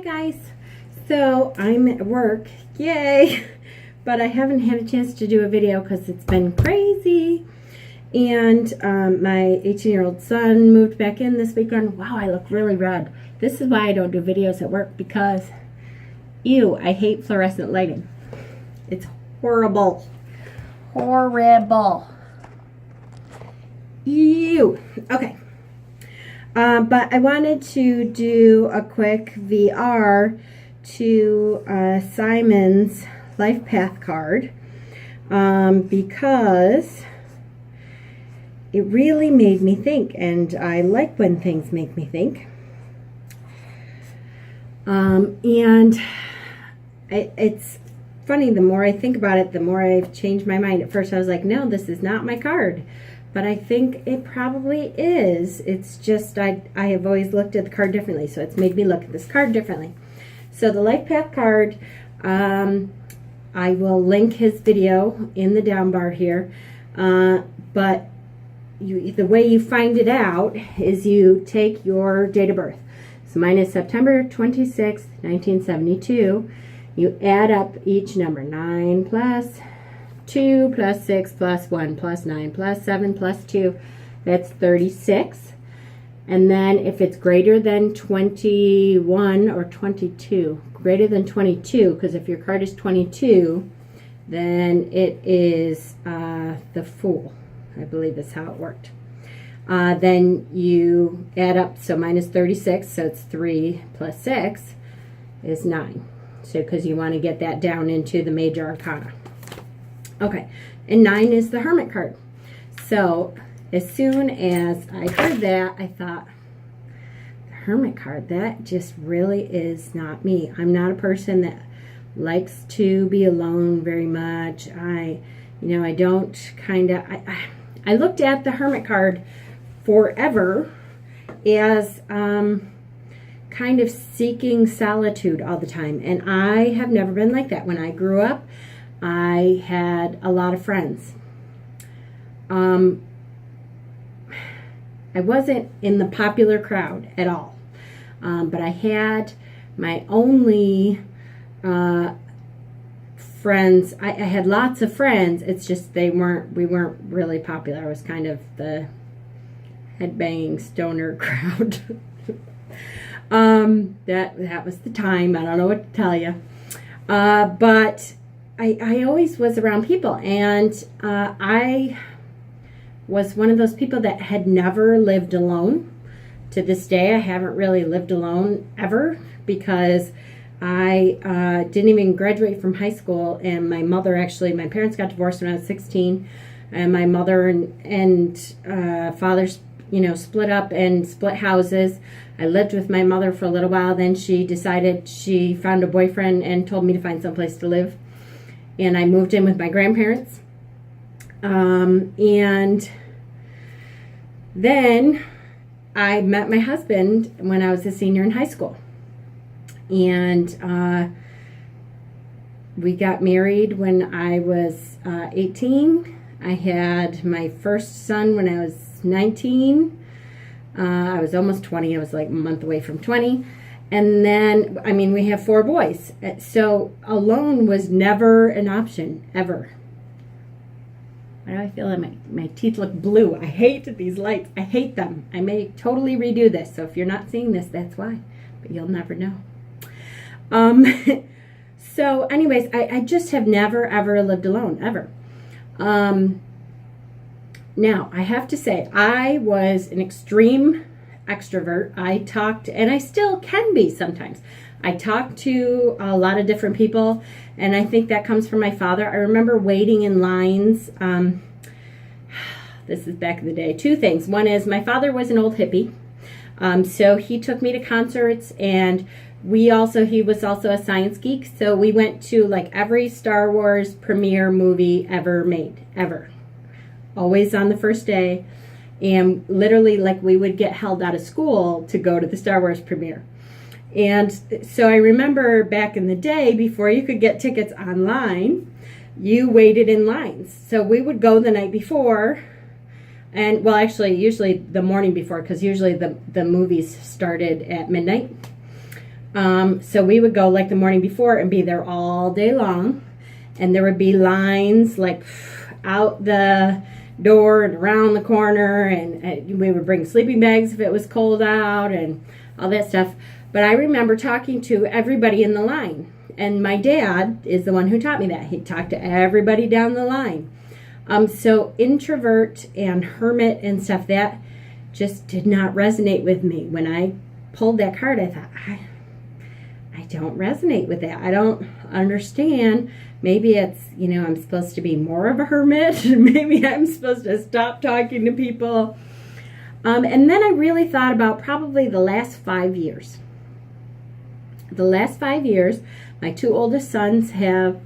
Guys, so I'm at work, yay, but I haven't had a chance to do a video because it's been crazy. And my 18-year-old son moved back in this weekend. Wow, I look really red. This is why I don't do videos at work, because ew, I hate fluorescent lighting. It's horrible. Horrible. Ew. Okay. But I wanted to do a quick VR to Simon's Life Path card because it really made me think, and I like when things make me think. It's funny, the more I think about it, the more I've changed my mind. At first I was like, no, this is not my card. But I think it probably is. It's just I have always looked at the card differently, so it's made me look at this card differently. So the Life Path card, I will link his video in the down bar here. But the way you find it out is you take your date of birth. So mine is September 26th, 1972. You add up each number, 9 plus 2 plus 6 plus 1 plus 9 plus 7 plus 2, that's 36. And then if it's greater than 21 or 22, greater than 22, because if your card is 22, then it is the Fool, I believe is how it worked. Then you add up, so mine is 36, so it's 3 plus 6 is 9. So because you want to get that down into the major arcana. Okay, and 9 is the Hermit card. So as soon as I heard that, I thought, the Hermit card, that just really is not me. I'm not a person that likes to be alone very much. I don't I looked at the Hermit card forever as kind of seeking solitude all the time. And I have never been like that. When I grew up, I had a lot of friends. I wasn't in the popular crowd at all. But I had my only friends. I had lots of friends. It's just we weren't really popular. I was kind of the headbanging stoner crowd. That was the time. I don't know what to tell you. But I always was around people, and I was one of those people that had never lived alone. To this day, I haven't really lived alone ever, because I didn't even graduate from high school, and my parents got divorced when I was 16, and my mother and father split up and split houses. I lived with my mother for a little while, then she decided she found a boyfriend and told me to find someplace to live. And I moved in with my grandparents. And then I met my husband when I was a senior in high school. And we got married when I was 18. I had my first son when I was 19. I was almost 20. I was like a month away from 20. And then, we have 4 boys. So alone was never an option, ever. Why do I feel like my teeth look blue? I hate these lights. I hate them. I may totally redo this. So if you're not seeing this, that's why. But you'll never know. So anyways, I just have never, ever lived alone, ever. Now, I have to say, I was an extreme extrovert. I talked, and I still can be sometimes. I talk to a lot of different people, and I think that comes from my father. I remember waiting in lines. This is back in the day. 2 things. One is my father was an old hippie, so he took me to concerts, and he was also a science geek, so we went to like every Star Wars premiere movie ever made, ever. Always on the first day. And literally, like, we would get held out of school to go to the Star Wars premiere. And so I remember back in the day, before you could get tickets online, you waited in lines. So we would go the night before, and well, actually, usually the morning before, because usually the movies started at midnight. So we would go like the morning before and be there all day long. And there would be lines like out the door and around the corner. And we would bring sleeping bags if it was cold out and all that stuff. But I remember talking to everybody in the line. And my dad is the one who taught me that. He talked to everybody down the line. So introvert and hermit and stuff, that just did not resonate with me. When I pulled that card, I thought, I don't resonate with that. I don't understand. Maybe it's, I'm supposed to be more of a hermit. Maybe I'm supposed to stop talking to people. And then I really thought about probably the last 5 years. The last 5 years, my two oldest sons have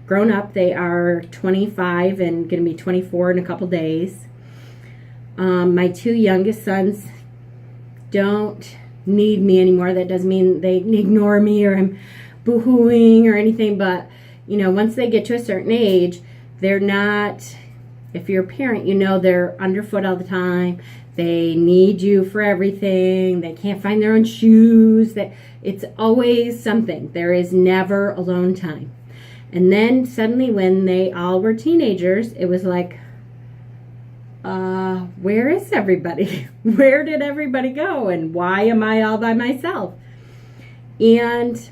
grown up. They are 25 and going to be 24 in a couple days. My two youngest sons don't need me anymore. That doesn't mean they ignore me or I'm boo-hooing or anything, but once they get to a certain age, they're not, if you're a parent, they're underfoot all the time. They need you for everything. They can't find their own shoes. It's always something. There is never alone time. And then suddenly when they all were teenagers, it was like, where is everybody? Where did everybody go? And why am I all by myself? And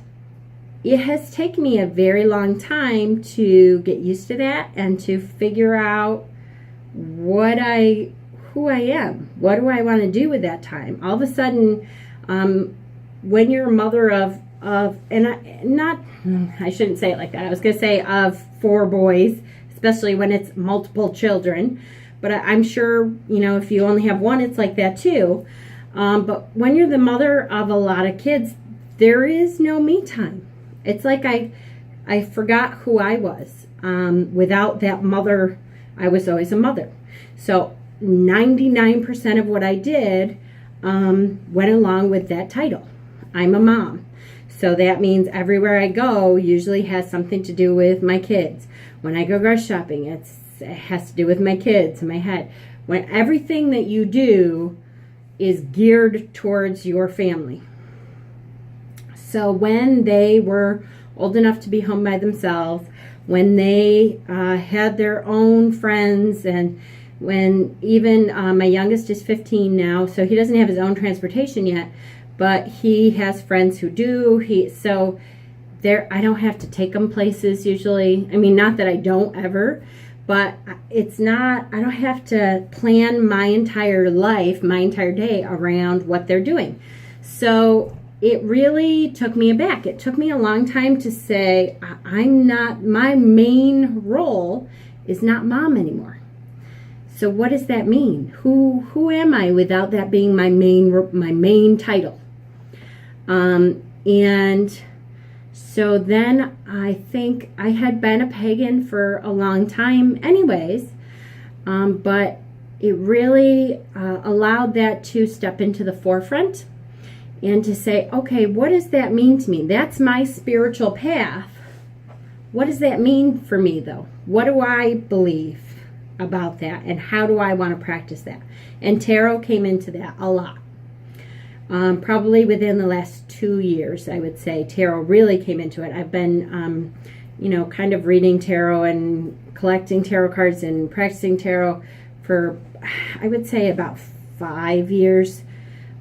it has taken me a very long time to get used to that and to figure out who I am. What do I want to do with that time? All of a sudden, when you're a mother of I shouldn't say it like that. I was going to say of 4 boys, especially when it's multiple children. But I'm sure, if you only have one, it's like that too. But when you're the mother of a lot of kids, there is no me time. It's like I forgot who I was. Without that mother, I was always a mother. So 99% of what I did went along with that title. I'm a mom. So that means everywhere I go usually has something to do with my kids. When I go grocery shopping, it has to do with my kids in my head. When everything that you do is geared towards your family. So when they were old enough to be home by themselves, when they had their own friends, and when even my youngest is 15 now, so he doesn't have his own transportation yet, but he has friends who do. I don't have to take them places usually. I mean, not that I don't ever, but I don't have to plan my entire life, my entire day around what they're doing. So it really took me aback. It took me a long time to say, my main role is not mom anymore. So what does that mean? Who am I without that being my main title? And so then I think I had been a pagan for a long time anyways, but it really allowed that to step into the forefront and to say, okay, what does that mean to me? That's my spiritual path. What does that mean for me though? What do I believe about that, and how do I want to practice that? And tarot came into that a lot. Probably within the last 2 years, I would say tarot really came into it. I've been, kind of reading tarot and collecting tarot cards and practicing tarot for, I would say, about 5 years.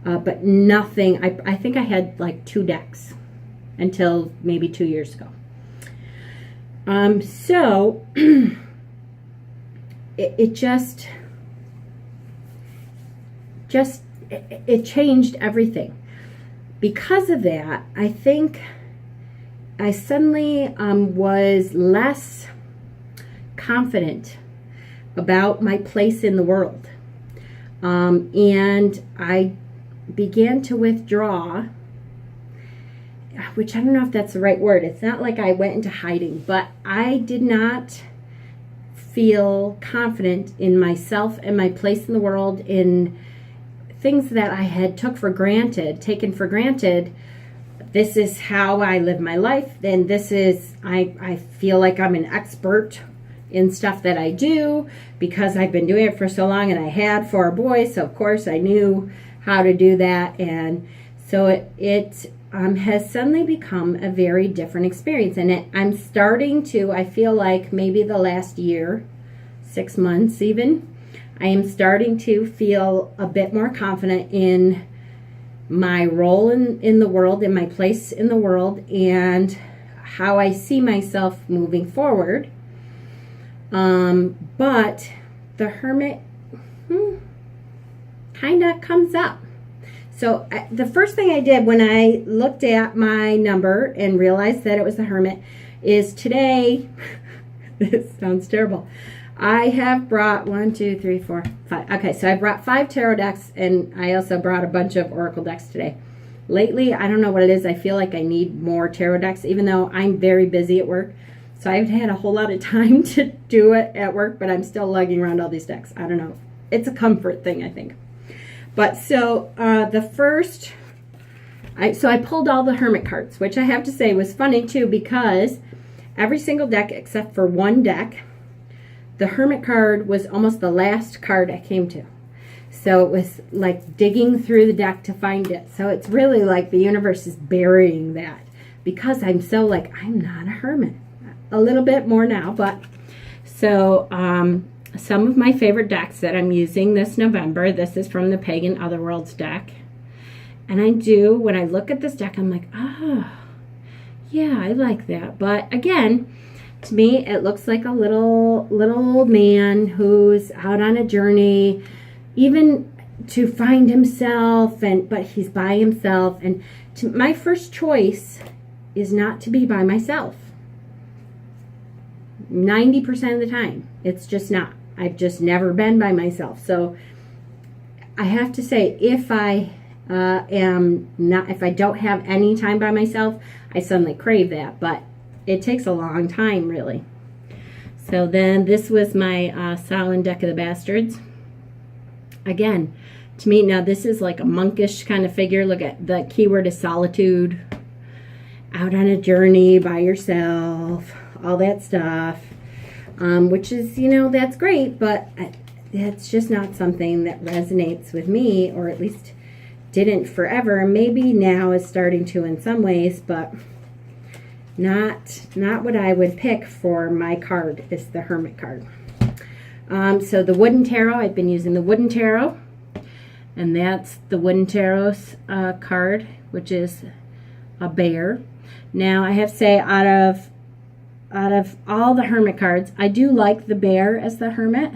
But nothing, I think I had like 2 decks until maybe 2 years ago. So it just it changed everything. Because of that, I think I suddenly was less confident about my place in the world. And I began to withdraw, which I don't know if that's the right word. It's not like I went into hiding, but I did not feel confident in myself and my place in the world, in things that I had taken for granted. This is how I live my life, and this is, I feel like I'm an expert in stuff that I do because I've been doing it for so long, and I had 4 boys, so of course I knew how to do that. And so it has suddenly become a very different experience. And I'm starting to, I feel like maybe the last year, 6 months even, I am starting to feel a bit more confident in my role in the world, in my place in the world, and how I see myself moving forward. But the Hermit kind of comes up. So the first thing I did when I looked at my number and realized that it was the Hermit is today, this sounds terrible, I have brought 1, 2, 3, 4, 5. Okay, so I brought 5 tarot decks, and I also brought a bunch of oracle decks today. Lately, I don't know what it is. I feel like I need more tarot decks, even though I'm very busy at work. So I haven't had a whole lot of time to do it at work, but I'm still lugging around all these decks. I don't know. It's a comfort thing, I think. But so the first, I pulled all the Hermit cards, which I have to say was funny too, because every single deck except for one deck, the Hermit card was almost the last card I came to. So it was like digging through the deck to find it. So it's really like the universe is burying that, because I'm so like, I'm not a hermit. A little bit more now, but so some of my favorite decks that I'm using this November, this is from the Pagan Otherworlds deck. And when I look at this deck, I'm like, yeah, I like that. But again, to me, it looks like a little old man who's out on a journey, even to find himself, but he's by himself. And my first choice is not to be by myself. 90% of the time, it's just not. I've just never been by myself. So I have to say, if I don't have any time by myself, I suddenly crave that. But it takes a long time, really. So then this was my Samhain deck of the Bastards. Again, to me, now this is like a monkish kind of figure. Look at the keyword is solitude. Out on a journey by yourself, all that stuff. Which is, that's great, but that's just not something that resonates with me, or at least didn't forever. Maybe now is starting to in some ways, but not what I would pick for my card is the Hermit card. So the Wooden Tarot, I've been using the Wooden Tarot, and that's the Wooden Tarot's card, which is a bear. Now I have to say, out of all the Hermit cards, I do like the bear as the Hermit,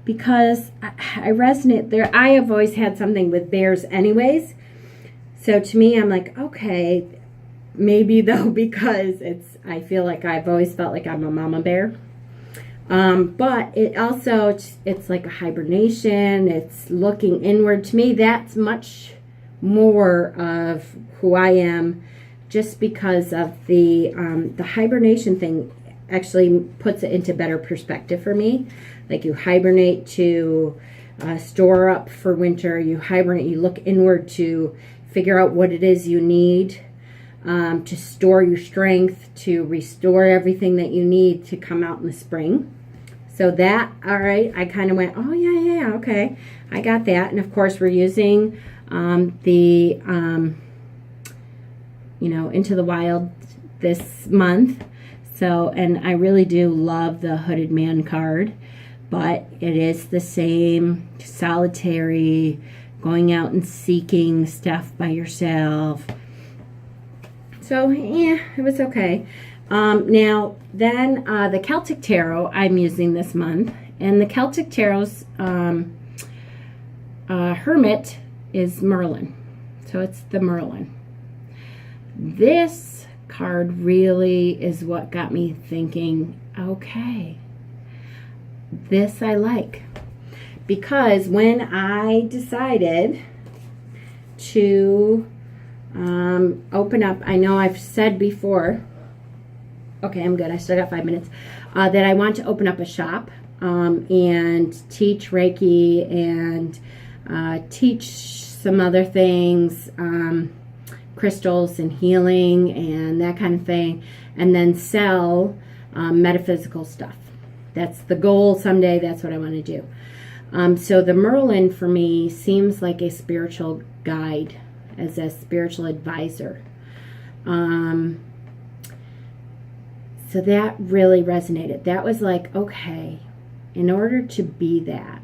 because I resonate there. I have always had something with bears anyways. So to me, I'm like, okay, maybe though, because I feel like I've always felt like I'm a mama bear. But it also, it's like a hibernation. It's looking inward. To me, that's much more of who I am, just because of the hibernation thing actually puts it into better perspective for me. Like, you hibernate to store up for winter. You hibernate, you look inward to figure out what it is you need, to store your strength, to restore everything that you need to come out in the spring. So that, all right, I kind of went, oh, yeah, okay, I got that. And of course, we're using Into the Wild this month. So, and I really do love the Hooded Man card, but it is the same solitary, going out and seeking stuff by yourself. So, yeah, it was okay. Now, then the Celtic Tarot I'm using this month, and the Celtic Tarot's Hermit is Merlin. So it's the Merlin. This card really is what got me thinking, okay, this I like. Because when I decided to open up, I know I've said before, okay, I'm good, I still got 5 minutes, that I want to open up a shop and teach Reiki and teach some other things, crystals and healing and that kind of thing, and then sell metaphysical stuff. That's the goal someday. That's what I want to do. So the Merlin for me seems like a spiritual guide, as a spiritual advisor. So that really resonated. That was like, okay, in order to be that,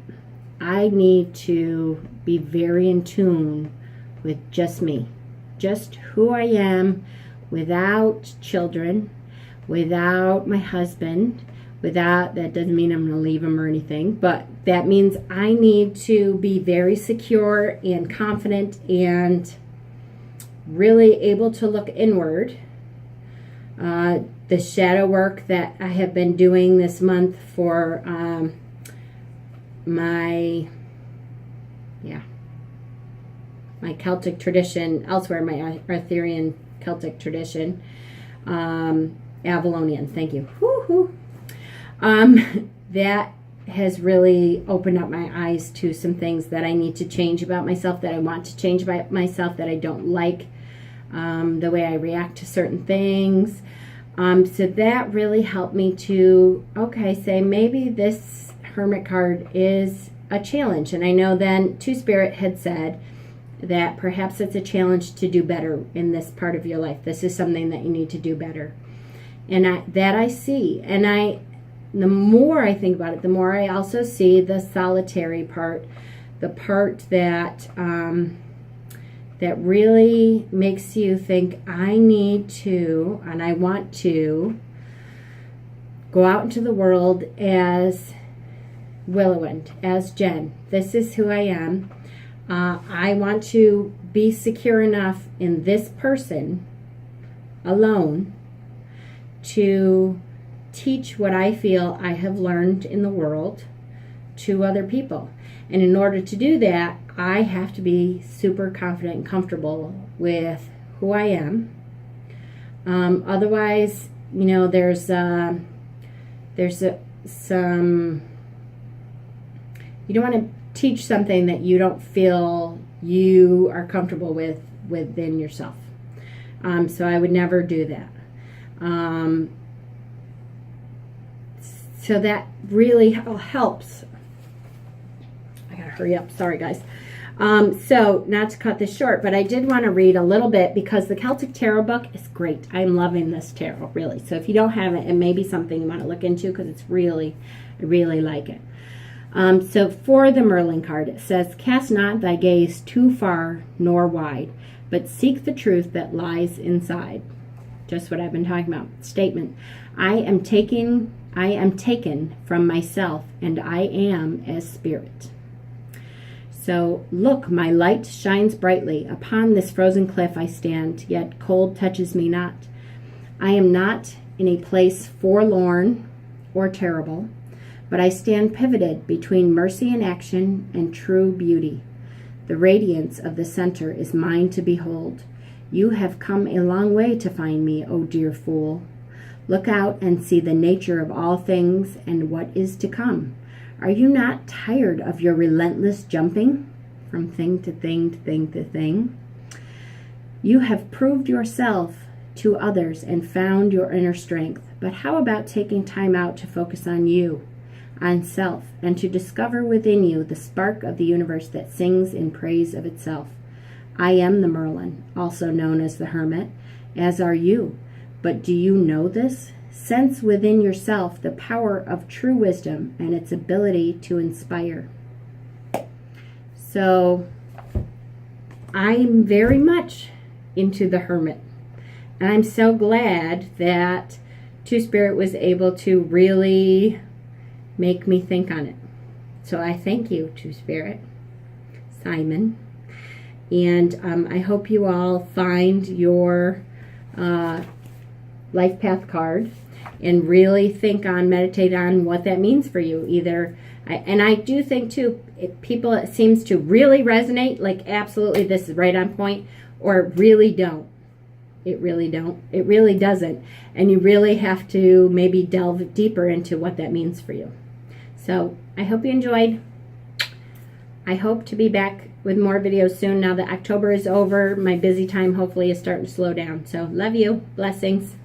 I need to be very in tune with just me, just who I am, without children, without my husband, without, that doesn't mean I'm going to leave him or anything, but that means I need to be very secure and confident and really able to look inward. The shadow work that I have been doing this month for my Celtic tradition, elsewhere, my Arthurian Celtic tradition, Avalonian, thank you. Woo-hoo. That has really opened up my eyes to some things that I need to change about myself, that I want to change about myself, that I don't like, the way I react to certain things. So that really helped me to, okay, say maybe this Hermit card is a challenge. And I know then Two Spirit had said that perhaps it's a challenge to do better in this part of your life. This is something that you need to do better. And I see. And the more I think about it, the more I also see the solitary part, the part that that really makes you think, I need to, and I want to go out into the world as Willowwind, as Jen. This is who I am. I want to be secure enough in this person alone to teach what I feel I have learned in the world to other people. And in order to do that, I have to be super confident and comfortable with who I am. Otherwise, you know, there's some, you don't want to teach something that you don't feel you are comfortable with within yourself. So I would never do that. So that really helps. I gotta hurry up. Sorry, guys. So not to cut this short, but I did want to read a little bit because the Celtic Tarot book is great. I'm loving this tarot, really. So if you don't have it, it may be something you want to look into because it's really, I really like it. So for the Merlin card, it says, cast not thy gaze too far nor wide, but seek the truth that lies inside. Just what I've been talking about. Statement. I am taken from myself, and I am as spirit. So look, my light shines brightly. Upon this frozen cliff I stand, yet cold touches me not. I am not in a place forlorn or terrible, but I stand pivoted between mercy and action and true beauty. The radiance of the center is mine to behold. You have come a long way to find me, O dear fool. Look out and see the nature of all things and what is to come. Are you not tired of your relentless jumping from thing to thing to thing to thing? You have proved yourself to others and found your inner strength, but how about taking time out to focus on you, on self, and to discover within you the spark of the universe that sings in praise of itself? I am the Merlin, also known as the Hermit, as are you. But do you know this? Sense within yourself the power of true wisdom and its ability to inspire. So I'm very much into the Hermit. And I'm so glad that Two Spirit was able to really make me think on it. So I thank you, Two Spirit, Simon. And I hope you all find your life path card and really think on, meditate on what that means for you. Either, and I do think too, people, it seems to really resonate, like absolutely this is right on point, or really don't. It really don't. It really doesn't. And you really have to maybe delve deeper into what that means for you. So I hope you enjoyed. I hope to be back with more videos soon. Now that October is over, my busy time hopefully is starting to slow down. So love you. Blessings.